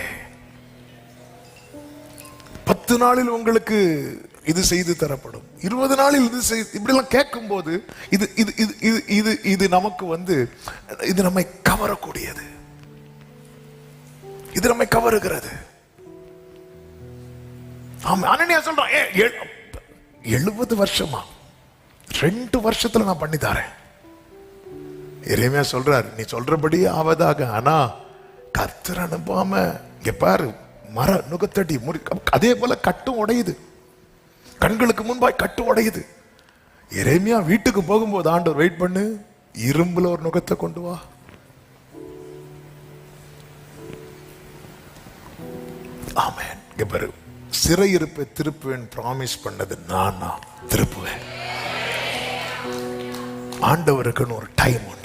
10 நாளில் உங்களுக்கு இது செய்து தரப்படும், 20 நாளில் இது இப்படி எல்லாம் கேட்கும் போது இது இது இது இது இது நமக்கு இது நம்மை கவரக்கூடியது. இது நம்மை கவருகிறது. அனனியா சொல்றான், 70 வருஷமா 2 வருஷத்துல நான் பண்ணி தரேன். எரேமியா சொல்றாரு, நீ சொல்றபடி ஆவதாக. ஆனா கர்த்தர் அனுப்பாம இங்க பாரு, மர நுகத்தடி அதே போல கட்டும் உடையுது, கண்களுக்கு முன்பாய் கட்டு உடையுது. எரேமியா வீட்டுக்கு போகும்போது ஆண்டவர், வெயிட் பண்ணு, இரும்புல ஒரு நுகத்தை கொண்டு வா. ஆமென். இங்க பாரு, சிறையிருப்பை திருப்புவேன் ப்ராமிஸ் பண்ணது நான் திருப்புவேன். ஆண்டவருக்குன்னு ஒரு டைம் உண்டு.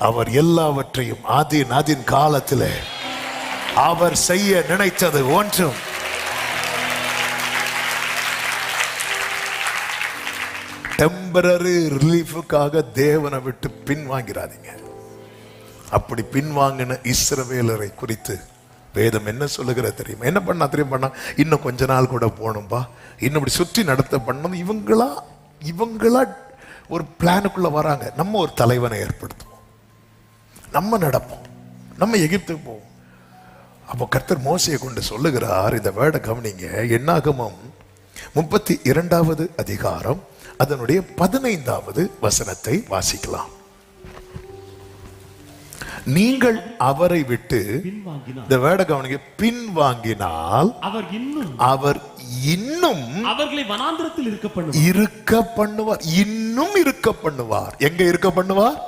அவர் எல்லாவற்றையும் ஆதின் காலத்தில் அவர் செய்ய நினைத்தது ஒன்றும் டெம்பரரி ரிலீஃபுக்காக தேவனை விட்டு பின்வாங்கிறாதீங்க. அப்படி பின்வாங்கின இஸ்ரவேலரை குறித்து வேதம் என்ன சொல்லுகிற தெரியுமா? என்ன பண்ணா இன்னும் கொஞ்ச நாள் கூட போகணும்பா, இன்னும் இப்படி சுற்றி நடத்த பண்ணணும். இவங்களா ஒரு பிளானுக்குள்ள வராங்க. நம்ம ஒரு தலைவனை ஏற்படுத்துவோம், நம்ம நடப்போம், நம்ம எகிப்துக்கு போவோம். அப்போ கர்த்தர் மோசையை கொண்டு சொல்லுகிறார், இந்த வேர்டை கவனிங்க. என்னாகமம் 32வது அதிகாரம் அதனுடைய 15வது வசனத்தை வாசிக்கலாம். நீங்கள் அவரை விட்டு, இந்த வேர்டை கவனிங்க, பின்வாங்கினால் அவர் இன்னும் அவர்களை வனாந்திரத்தில் இருக்க பண்ணுவார். இன்னும் இருக்க பண்ணுவார். எங்க இருக்க பண்ணுவார்?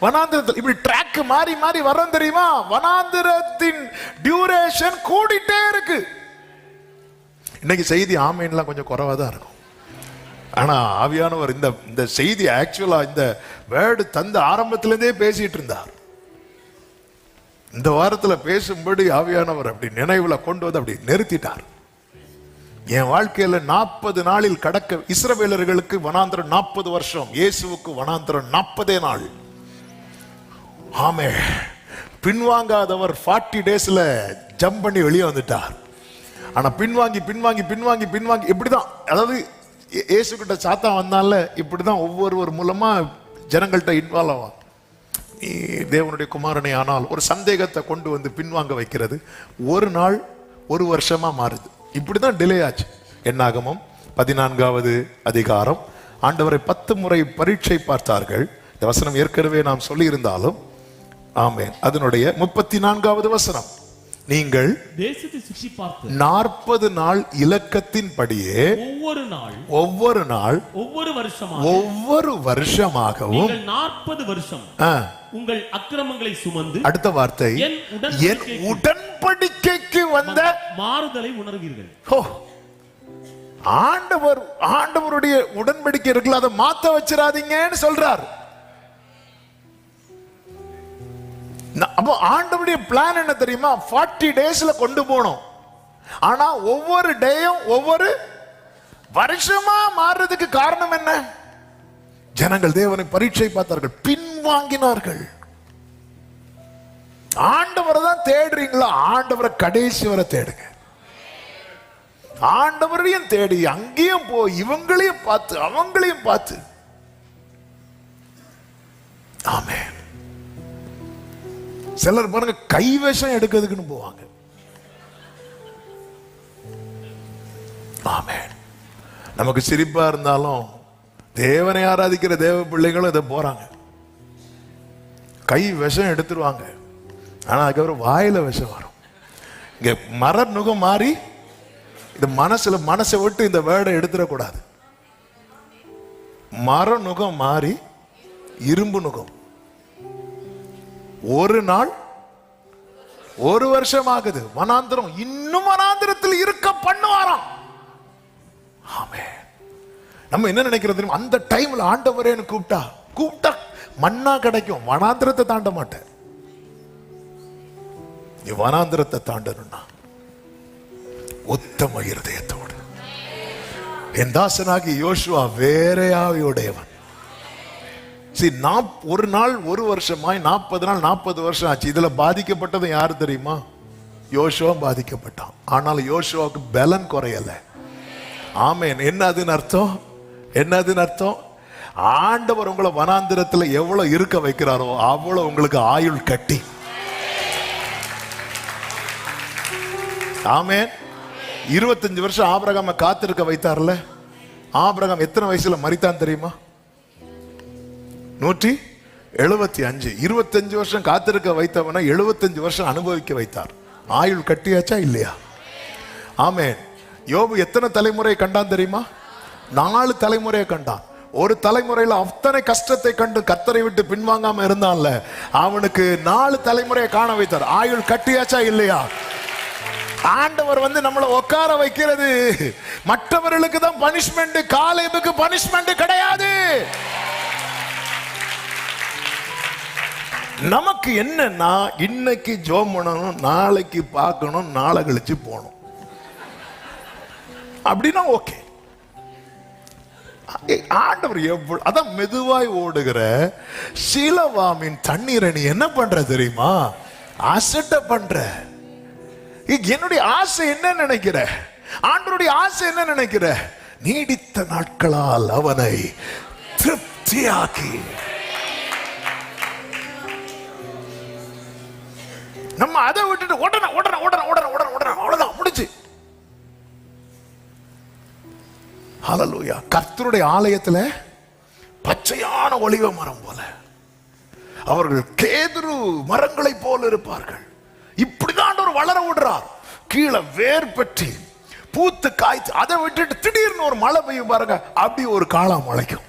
வனாந்திரத்தில். இப்படி ட்ராக் மாறி மாறி வரோம் தெரியுமா? வனாந்திரத்தின் டியூரேஷன் கூடிட்டே இருக்கு. இன்னைக்கு செய்தி ஆமேன்லாம் கொஞ்சம் குறைவா தான் இருக்கும். ஆனா ஆவியானவர் இந்த செய்தி ஆக்சுவலா இந்த வேர்டு தந்த ஆரம்பத்திலிருந்தே பேசிட்டு இருந்தார். இந்த வாரத்துல பேசும்படி ஆவியானவர் அப்படி நினைவுல கொண்டு வந்து அப்படி நிறுத்திட்டார். என் வாழ்க்கையில 40 நாளில் கடக்க, இஸ்ரவேலர்களுக்கு வனாந்திரம் 40 வருஷம், இயேசுவுக்கு வனாந்திரம் 40 நாள். ஆமே, பின்வாங்காதவர் 40 டேஸ்ல ஜம்ப் பண்ணி வெளியே வந்துட்டார். ஆனா பின்வாங்கி பின்வாங்கி பின்வாங்கி பின்வாங்கி இப்படிதான், அதாவது இயேசு கிட்ட சாத்தா வந்தால இப்படிதான் ஒவ்வொருவர் மூலமா ஜனங்கள்கிட்ட இன்வால்வ் ஆவான். நீ தேவனுடைய குமாரனை ஆனால் ஒரு சந்தேகத்தை கொண்டு வந்து பின்வாங்க வைக்கிறது. ஒரு நாள் 1 வருஷமா மாறுது. இப்படிதான் டிலே ஆச்சு. என்னாகமம் 14வது அதிகாரம். ஆண்டவரை 10 முறை பரீட்சை பார்த்தார்கள். இந்த வசனம் ஏற்கனவே நாம் சொல்லி இருந்தாலும், ஆமென், அதனுடைய 34வது வசனம், நீங்கள் தேசத்தை சுற்றி பார்த்து 40 நாள் இலக்கத்தின் படியே ஒவ்வொரு நாள் ஒவ்வொரு வருஷமாகவும் 40 வருஷம் உங்கள் அக்கிரமங்களை சுமந்து, அடுத்த வார்த்தை, என் உடன்படிக்கைக்கு வந்த மாறுதலை உணர்வீர்கள். ஆண்டவருடைய உடன்படிக்கை இருக்குல்ல, அதை மாத்த வச்சிடாதீங்கன்னு சொல்றார். அப்போ ஆண்டவருடைய பிளான் என்ன தெரியுமா? 40 டேஸ்ல கொண்டு போனோம். ஆனா ஒவ்வொரு டேயும் ஒவ்வொரு வருஷமா மாறுறதுக்கு காரணம் என்ன? ஜனங்கள் தேவனை பரீட்சை பார்த்தார்கள், பின்வாங்கினார்கள். ஆண்டவரை தான் தேடுறீங்களா? ஆண்டவரை கடைசி வரை தேடுங்க. ஆண்டவரையும் தேடி அங்கேயும் போய் இவங்களையும் பார்த்து அவங்களையும் பார்த்து. ஆமென். சிலர் பாருங்க கைவசம் எடுக்கிறதுக்குன்னு போவாங்க. ஆமென். நமக்கு சிரிப்பா இருந்தாலும் தேவனை ஆராதிக்கிற தேவ பிள்ளைகளும் இதை போறாங்க. கை விஷம் எடுத்துருவாங்க, ஆனா அதுக்கப்புறம் வாயில விஷம் வரும். இங்க மர நுகம் மாறி இந்த மனசை விட்டு இந்த வேர்டை எடுத்துடக்கூடாது. மர நுகம் மாறி இரும்பு நுகம். ஒரு நாள் ஒரு வருஷம் ஆகுது, வனாந்திரம் இன்னும் வனாந்திரத்தில் இருக்க பண்ணுவாராம். ஆமென். நம்ம என்ன நினைக்கிறது தெரியுமா? அந்த டைம்ல ஆண்டவரேன்னு கூப்பிட்டா மண்ணா கிடைக்கும். வனாந்திரத்தை தாண்ட மாட்டேன். நீ வனாந்திரத்தை தாண்டணும்னா உத்தம இருதயத்தோடு. என் தாசனாகி யோசுவா வேற ஆவியுடையவன். ஒரு நாள் ஒரு வருஷமாய் 40 நாள் 40 வருஷம் ஆச்சு. இதுல பாதிக்கப்பட்டது யாரு தெரியுமா? யோசுவா பாதிக்கப்பட்டான். ஆனால் யோசுவாவுக்கு பலன் குறையல. ஆமென். என்னதுன்னு அர்த்தம்? ஆண்டவர் உங்களை வனாந்திரத்தில் எவ்வளவு இருக்க வைக்கிறாரோ அவ்வளவு உங்களுக்கு ஆயுள் கட்டி. ஆமென். 25 வருஷம் ஆபிரகாமை காத்திருக்க வைத்தார்ல. ஆபிரகாம் எத்தனை வயசுல மரித்தான் தெரியுமா? 175. 25 வருஷம் காத்திருக்க வைத்தவன 75 வருஷம் அனுபவிக்க வைத்தார். ஆயுள் கட்டியாச்சா இல்லையா? ஆமென். யோபு எத்தனை தலைமுறை கண்டான் தெரியுமா? 4 தலைமுறையை கண்டான். ஒரு தலைமுறையில அத்தனை கஷ்டத்தை கண்டு கர்த்தரை விட்டு பின்வாங்காம இருந்தான்ல, அவனுக்கு 4 தலைமுறையை காண வைத்தார். ஆயுள் கட்டியாச்சா இல்லையா? ஆண்டவர் நம்மளை உட்கார வைக்கிறது மற்றவர்களுக்கு தான் பனிஷ்மெண்ட், காலேபுக்கு பனிஷ்மெண்ட் கிடையாது. நமக்கு என்னன்னா இன்னைக்கு ஜோம் பண்ணணும், நாளைக்கு பார்க்கணும், நாளை கழிச்சு போகணும் அப்படின்னா ஓகே. ஆண்டவர் எவ்வளவு அதான் மெதுவாய் ஓடுகிற சீலவாமின் தண்ணீரை நீ என்ன பண்ற தெரியுமா? அசட்ட பண்ற. என்னுடைய ஆசை என்ன நினைக்கிற? ஆண்டவருடைய ஆசை என்ன நினைக்கிற? நீடித்த நாட்களால் அவனை திருப்தியாக்கி. நம்ம அதை விட்டுட்டு உடனே அவ்வளவுதான் முடிச்சு. ஹல்லேலூயா. கர்த்தருடைய ஆலயத்துல பச்சையான ஒலிவ மரம் போல அவர்கள் கேதுரு மரங்களை போல இருப்பார்கள். இப்படிதான் ஒரு வளர விடுறார். கீழே வேர் பற்றி பூத்து காய்த்து அதை விட்டுட்டு திடீர்னு ஒரு மழை பெய்யும் பாருங்க, அப்படி ஒரு காளா முளைக்கும்.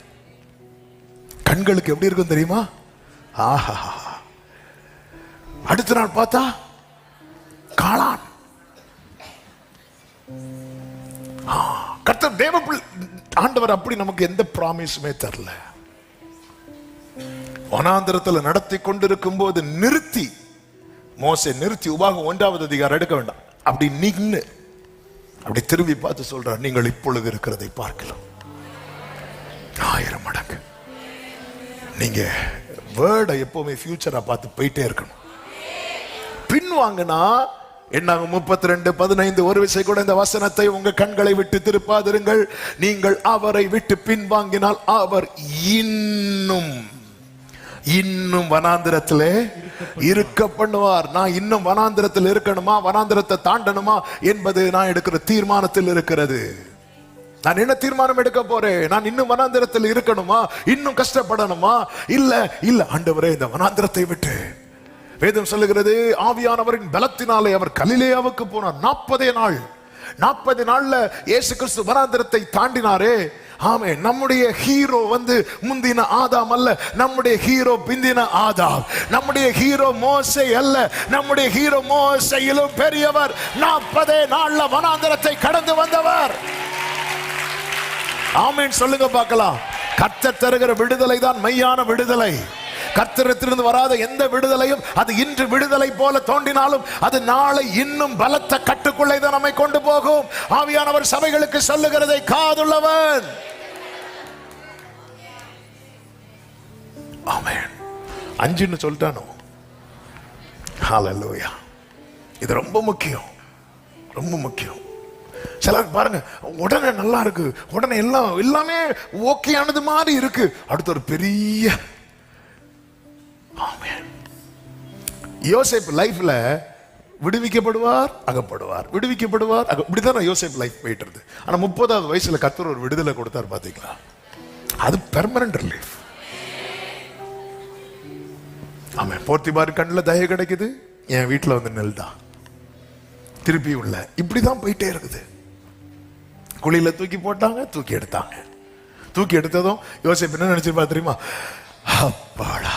கண்களுக்கு எப்படி இருக்கும் தெரியுமா? ஆஹா. அடுத்த நாள் பார்த்தா காளான். கர்த்தர் தேவ ஆண்டவர் அப்படி நமக்கு எந்த ப்ராமிஸுமே தரல. வனாந்திரத்தில் நடத்தி கொண்டிருக்கும் போது மோசே நிறுத்தி உபாகம் 1வது அதிகாரம் எடுக்க வேண்டாம், அப்படி நின்னு அப்படி திரும்பி பார்த்து சொல்றார், நீங்கள் இப்பொழுது இருக்கிறதை பார்க்கலாம் 1000 மடங்கு. நீங்க வேர்டை எப்பவுமே ஃபியூச்சரா பார்த்து போயிட்டே இருக்கணும். பின்வாங்கினா என்னாகும்? 32:15 ஒரு விசை கூட இந்த வசனத்தை உங்க கண்களை விட்டு திருப்பாதிருங்கள். நீங்கள் அவரை விட்டு பின்வாங்கினால் அவர் இன்னும் வனாந்திரத்திலே இருக்க பண்ணுவார். நான் இன்னும் வனாந்திரத்தில் இருக்கணுமா, வனாந்திரத்தை தாண்டணுமா என்பது நான் எடுக்கிற தீர்மானத்தில் இருக்கிறது. நான் என்ன தீர்மானம் எடுக்க போறேன்? நான் இன்னும் வனாந்திரத்தில் இருக்கணுமா, இன்னும் கஷ்டப்படணுமா? இல்ல ஆண்டவரே, இந்த வனாந்திரத்தை விட்டு வேதம் சொல்லுகிறது, ஆவியானவரின் பலத்தினாலே அவர் கலிலேயாவுக்கு போனார். 40 நாள்ல இயேசு கிறிஸ்து வனாந்திரத்தை தாண்டினாரே. ஆமே. நம்முடைய ஹீரோ முந்தின ஆதாம் அல்ல, நம்முடைய ஹீரோ பிந்தின ஆதாம். நம்முடைய ஹீரோ மோசே அல்ல, நம்முடைய ஹீரோ மோசேயிலும் பெரியவர். 40 நாள்ல வனாந்திரத்தை கடந்து வந்தவர். ஆமென் சொல்லுங்க பார்க்கலாம். கர்த்தர் தருகிற விடுதலை தான் மெய்யான விடுதலை. கர்த்தரிடத்திலிருந்து வராத எந்த விடுதலையும் அது இன்று விடுதலை போல தோன்றினாலும் அது நாளை இன்னும் பலத்த கட்டுக்குள்ளே தான் நம்மை கொண்டு போகும். ஆவியானவர் சபைகளுக்கு சொல்லுகிறதை காதுள்ளவன். ஆமென். 5ன்னு சொல்லிட்டானோ? ஹல்லேலூயா. இது ரொம்ப முக்கியம். சிலருக்கு பாருங்க உடனே நல்லா இருக்கு, உடனே எல்லாமே ஓகேயானது மாதிரி இருக்கு, அடுத்து ஒரு பெரிய யோசேப்பு லைஃப்ல விடுவிக்கப்படுவார், அகப்படுவார், விடுவிக்கப்படுவார், இப்படிதான் யோசேப்பு லைஃப் போயிட்டு இருக்கு. ஆனா 30வது வயசுல கர்த்தர் ஒரு விடுதலை கொடுத்தார் பாத்தீங்களா, அது பெர்மனன்ட் ரிலீஃப். ஆமா, போர்த்திபார் கண்ணுல தயை கிடைக்குது, என் வீட்டுல வந்து நெல் தான் திருப்பி உள்ள, இப்படிதான் போயிட்டே இருக்குது. குழியில தூக்கி போட்டாங்க, தூக்கி எடுத்தாங்க. தூக்கி எடுத்ததும் யோசேப்பு என்ன நினைச்சிருப்பா தெரியுமா, அப்பாடா,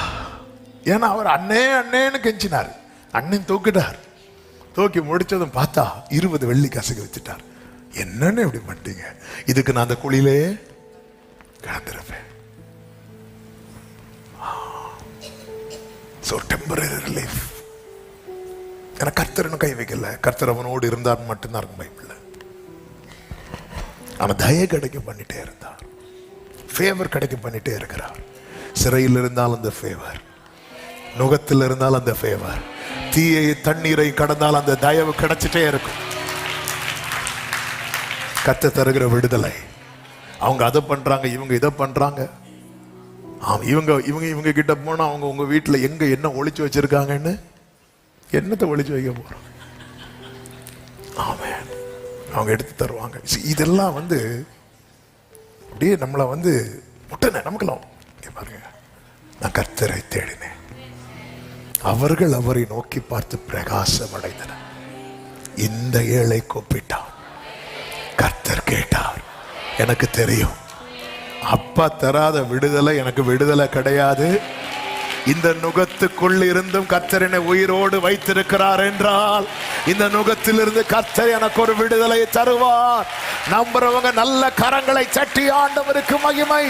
ஏன்னா அவர் அண்ணே அண்ணேன்னு கெஞ்சினார், அண்ணன் தூக்கிட்டார். தூக்கி முடிச்சதும் பார்த்தா 20 வெள்ளி காசுக்கு வச்சுட்டார். என்னன்னு இப்படி பண்ணிட்டீங்க, இதுக்கு நான் அந்த குழியிலே கிடந்திருப்பேன். Temporary relief. ஏன்னா கர்த்தர் கை வைக்கல, கர்த்தர் அவனோடு இருந்தார் மட்டும்தான் இருக்கும் பைபிள்ல. அவன் தயை கிடைக்க பண்ணிட்டே இருந்தார், ஃபேவர் கிடைக்க பண்ணிட்டே இருக்கிறார். சிறையில் இருந்தால் அந்த ஃபேவர், நுகத்தில் இருந்தால் அந்த ஃபேவர், தீயை தண்ணீரை கடந்தால் அந்த தயவு கிடைச்சிட்டே இருக்கும். கர்த்தர் தருகிற விடுதலை. அவங்க அதை பண்றாங்க, இவங்க இதை பண்றாங்க. இவங்க கிட்ட போனா அவங்க உங்க வீட்டுல எங்க என்ன ஒளிச்சு வச்சிருக்காங்கன்னு, என்னத்தை ஒளிச்சு வைக்க போறோம், ஆமென், அவங்க எடுத்து தருவாங்க. இதெல்லாம் வந்து அப்படியே நம்மளை வந்து முட்டனை நமக்குலாம் பாருங்க. நான் கர்த்தரை தேடினேன், அவர்கள் அவரை நோக்கி பார்த்து பிரகாசம் அடைந்தனர். இந்த ஏழை கூப்பிட்டார், கர்த்தர் கேட்டார். எனக்கு தெரியும், அப்பா தராத விடுதலை எனக்கு விடுதலை கிடையாது. இந்த நுகத்துக்குள் இருந்தும் கர்த்தர் என்னை உயிரோடு வைத்திருக்கிறார் என்றால், இந்த நுகத்திலிருந்து கர்த்தர் எனக்கு ஒரு விடுதலை தருவார். நம்புறவங்க நல்ல கரங்களை சட்டி ஆண்டவருக்கு மகிமை.